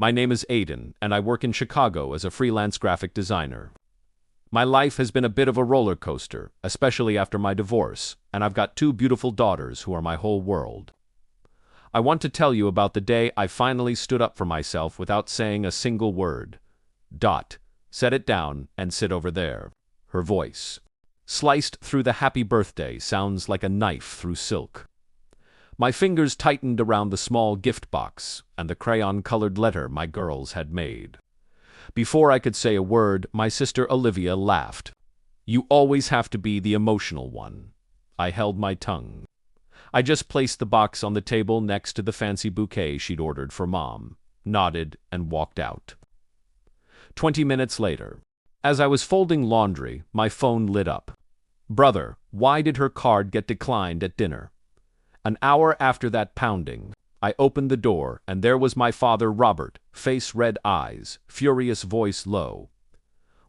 My name is Aiden, and I work in Chicago as a freelance graphic designer. My life has been a bit of a roller coaster, especially after my divorce, and I've got two beautiful daughters who are my whole world. I want to tell you about the day I finally stood up for myself without saying a single word. Dot, set it down and sit over there. Her voice, sliced through the happy birthday, sounds like a knife through silk. My fingers tightened around the small gift box and the crayon-colored letter my girls had made. Before I could say a word, my sister Olivia laughed. "You always have to be the emotional one." I held my tongue. I just placed the box on the table next to the fancy bouquet she'd ordered for Mom, nodded, and walked out. 20 minutes later, as I was folding laundry, my phone lit up. "Brother, why did her card get declined at dinner?" An hour after that pounding, I opened the door, and there was my father Robert, face red eyes, furious voice low.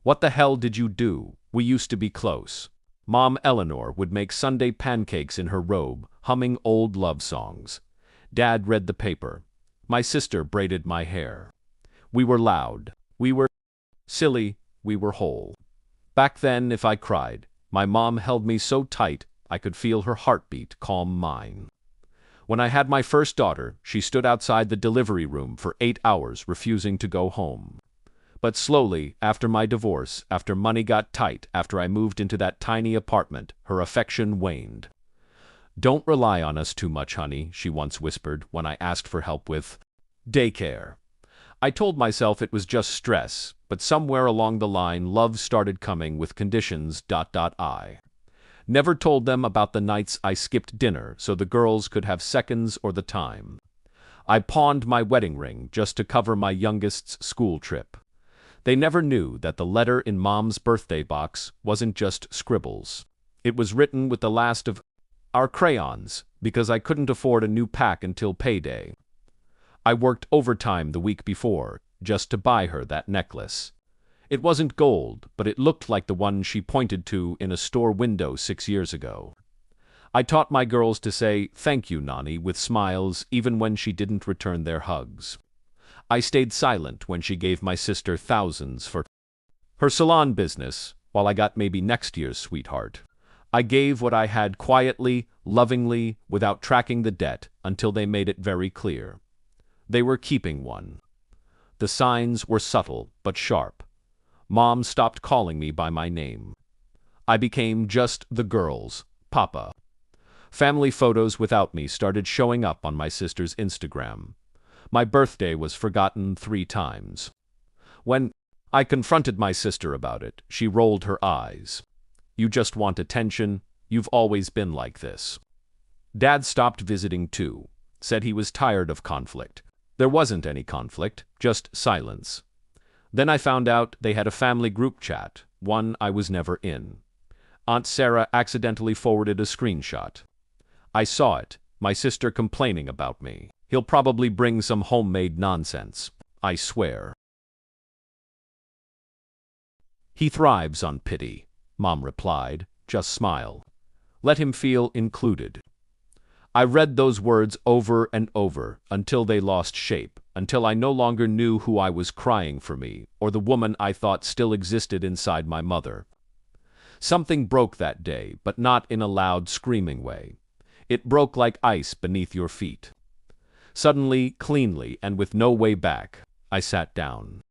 "What the hell did you do? We used to be close." Mom Eleanor would make Sunday pancakes in her robe, humming old love songs. Dad read the paper. My sister braided my hair. We were loud. We were silly. We were whole. Back then, if I cried, my mom held me so tight I could feel her heartbeat calm mine. When I had my first daughter, she stood outside the delivery room for 8 hours, refusing to go home. But slowly, after my divorce, after money got tight, after I moved into that tiny apartment, her affection waned. "Don't rely on us too much, honey," she once whispered when I asked for help with daycare. I told myself it was just stress, but somewhere along the line, love started coming with conditions. I never told them about the nights I skipped dinner so the girls could have seconds or the time. I pawned my wedding ring just to cover my youngest's school trip. They never knew that the letter in Mom's birthday box wasn't just scribbles. It was written with the last of our crayons, because I couldn't afford a new pack until payday. I worked overtime the week before just to buy her that necklace. It wasn't gold, but it looked like the one she pointed to in a store window 6 years ago. I taught my girls to say, "Thank you, Nani," with smiles, even when she didn't return their hugs. I stayed silent when she gave my sister thousands for her salon business, while I got maybe next year's sweetheart. I gave what I had quietly, lovingly, without tracking the debt, until they made it very clear. They were keeping one. The signs were subtle but sharp. Mom stopped calling me by my name. I became just the girls' papa. Family photos without me started showing up on my sister's Instagram. My birthday was forgotten 3 times. When I confronted my sister about it, she rolled her eyes. "You just want attention. You've always been like this." Dad stopped visiting too, said he was tired of conflict. There wasn't any conflict, just silence. Then I found out they had a family group chat, one I was never in. Aunt Sarah accidentally forwarded a screenshot. I saw it, my sister complaining about me. "He'll probably bring some homemade nonsense, I swear." "He thrives on pity," Mom replied. "Just smile. Let him feel included." I read those words over and over until they lost shape, until I no longer knew who I was crying for me, or the woman I thought still existed inside my mother. Something broke that day, but not in a loud, screaming way. It broke like ice beneath your feet. Suddenly, cleanly, and with no way back, I sat down.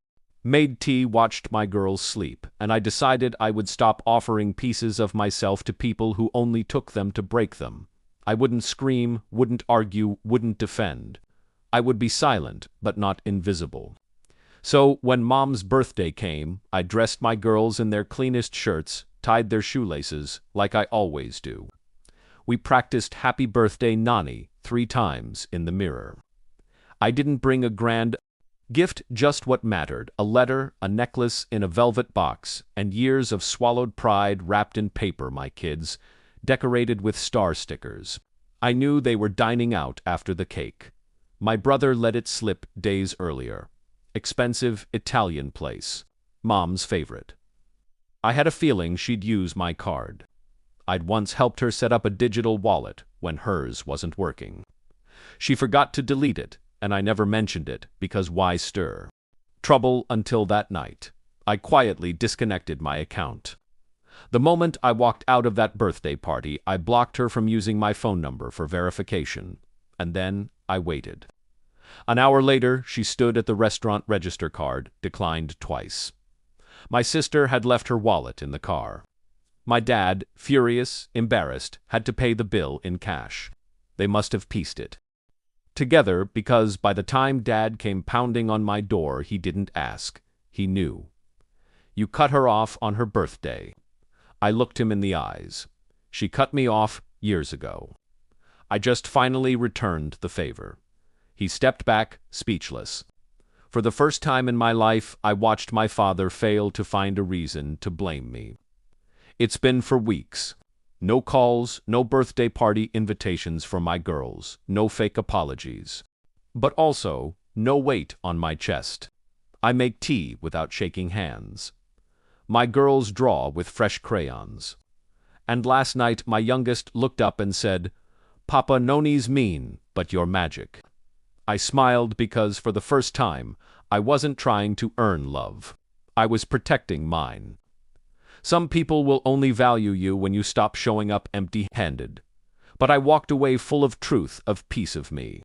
Made tea, watched my girls sleep, and I decided I would stop offering pieces of myself to people who only took them to break them. I wouldn't scream, wouldn't argue, wouldn't defend. I would be silent, but not invisible. So, when Mom's birthday came, I dressed my girls in their cleanest shirts, tied their shoelaces, like I always do. We practiced Happy Birthday Nani 3 times in the mirror. I didn't bring a grand gift, just what mattered: a letter, a necklace in a velvet box, and years of swallowed pride wrapped in paper, my kids, decorated with star stickers. I knew they were dining out after the cake. My brother let it slip days earlier. Expensive Italian place. Mom's favorite. I had a feeling she'd use my card. I'd once helped her set up a digital wallet when hers wasn't working. She forgot to delete it, and I never mentioned it, because why stir trouble until that night? I quietly disconnected my account. The moment I walked out of that birthday party, I blocked her from using my phone number for verification, and then I waited. An hour later, she stood at the restaurant register card, declined twice. My sister had left her wallet in the car. My dad, furious, embarrassed, had to pay the bill in cash. They must have pieced it together, because by the time Dad came pounding on my door, he didn't ask. He knew. You cut her off on her birthday. I looked him in the eyes. She cut me off years ago. I just finally returned the favor. He stepped back, speechless. For the first time in my life, I watched my father fail to find a reason to blame me. It's been for weeks. No calls, no birthday party invitations for my girls, no fake apologies. But also, no weight on my chest. I make tea without shaking hands. My girls draw with fresh crayons. And last night my youngest looked up and said, "Papa, Noni's mean, but you're magic." I smiled because for the first time, I wasn't trying to earn love. I was protecting mine. Some people will only value you when you stop showing up empty-handed. But I walked away full of truth, of peace of me.